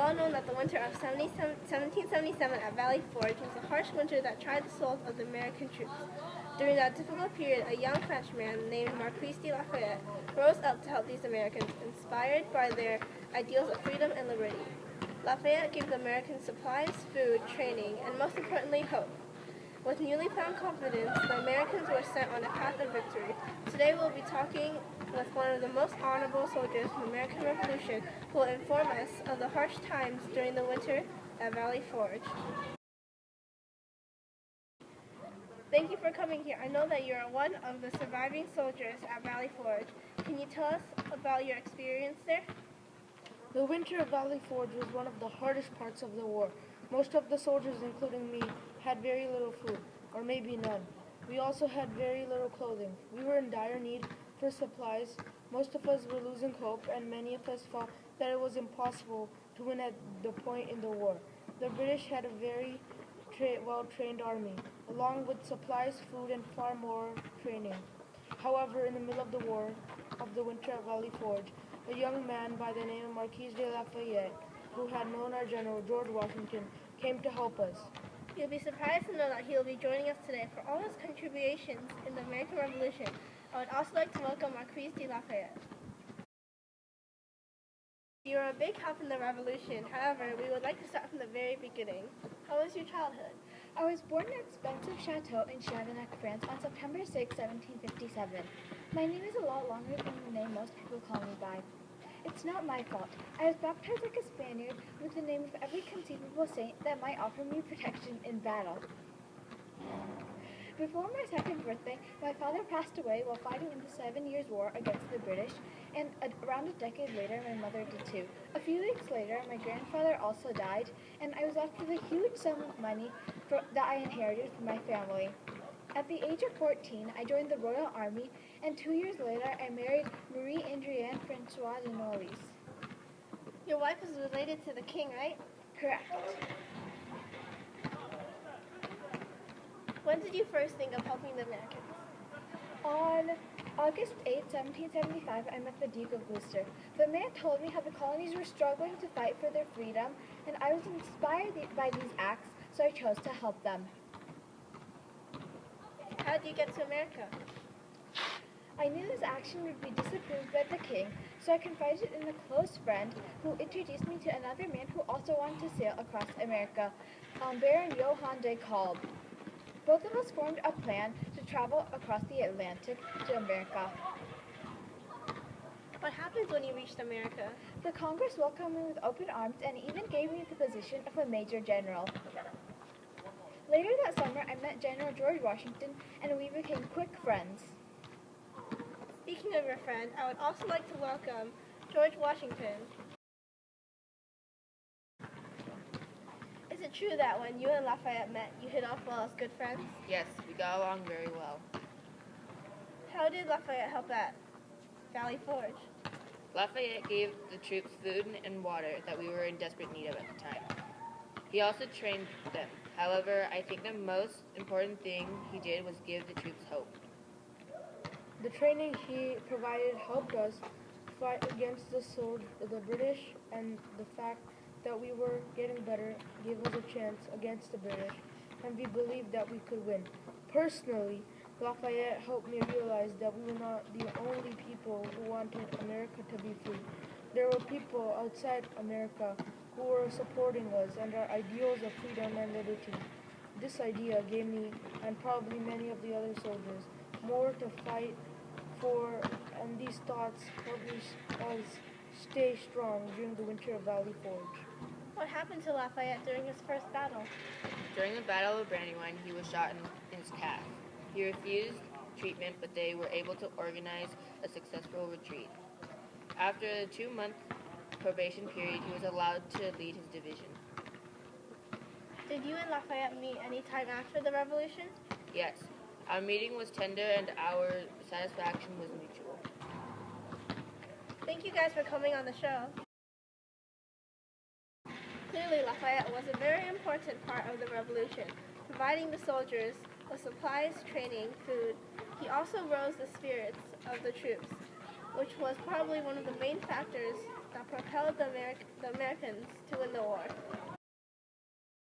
all know that the winter of 1777 at Valley Forge was a harsh winter that tried the souls of the American troops. During that difficult period, a young Frenchman named Marquis de Lafayette rose up to help these Americans, inspired by their ideals of freedom and liberty. Lafayette gave the Americans supplies, food, training, and most importantly, hope. With newly found confidence, the Americans were sent on a path of victory. Today we'll be talking with one of the most honorable soldiers in the American Revolution who will inform us of the harsh times during the winter at Valley Forge. Thank you for coming here. I know that you're one of the surviving soldiers at Valley Forge. Can you tell us about your experience there? The winter of Valley Forge was one of the hardest parts of the war. Most of the soldiers, including me, had very little food, or maybe none. We also had very little clothing. We were in dire need for supplies. Most of us were losing hope, and many of us felt that it was impossible to win at the point in the war. The British had a very well-trained army, along with supplies, food, and far more training. However, in the middle of the war, of the winter at Valley Forge, a young man by the name of Marquis de Lafayette, who had known our General George Washington, came to help us. You'll be surprised to know that he will be joining us today for all his contributions in the American Revolution. I would also like to welcome Marquis de Lafayette. You were a big help in the Revolution. However, we would like to start from the very beginning. How was your childhood? I was born in an expensive chateau in Chavignac, France on September 6, 1757. My name is a lot longer than the name most people call me by. It's not my fault. I was baptized like a Spaniard with the name of every conceivable saint that might offer me protection in battle. Before my second birthday, my father passed away while fighting in the 7 Years' War against the British, and around a decade later, my mother did too. A few weeks later, my grandfather also died, and I was left with a huge sum of money that I inherited from my family. At the age of 14, I joined the Royal Army, and 2 years later, I married Marie-Adrienne Francois de Norris. Your wife is related to the king, right? Correct. When did you first think of helping the Americans? On August 8, 1775, I met the Duke of Gloucester. The man told me how the colonies were struggling to fight for their freedom, and I was inspired by these acts, so I chose to help them. How did you get to America? I knew this action would be disapproved by the king, so I confided in a close friend who introduced me to another man who also wanted to sail across America, Baron Johann de Kalb. Both of us formed a plan to travel across the Atlantic to America. What happens when you reached America? The Congress welcomed me with open arms and even gave me the position of a Major General. Later that summer, I met General George Washington, and we became quick friends. Speaking of your friend, I would also like to welcome George Washington. Is it true that when you and Lafayette met, you hit off well as good friends? Yes, we got along very well. How did Lafayette help at Valley Forge? Lafayette gave the troops food and water that we were in desperate need of at the time. He also trained them. However, I think the most important thing he did was give the troops hope. The training he provided helped us fight against the British, and the fact that we were getting better gave us a chance against the British, and we believed that we could win. Personally, Lafayette helped me realize that we were not the only people who wanted America to be free. There were people outside America who were supporting us and our ideals of freedom and liberty. This idea gave me, and probably many of the other soldiers, more to fight for, and these thoughts helped us stay strong during the winter of Valley Forge. What happened to Lafayette during his first battle? During the Battle of Brandywine, he was shot in his calf. He refused treatment, but they were able to organize a successful retreat. After a 2-month probation period, he was allowed to lead his division. Did you and Lafayette meet any time after the Revolution? Yes, our meeting was tender and our satisfaction was mutual. Thank you guys for coming on the show. Clearly, Lafayette was a very important part of the Revolution, providing the soldiers with supplies, training, food. He also rose the spirits of the troops, which was probably one of the main factors that propelled the Americans to win the war.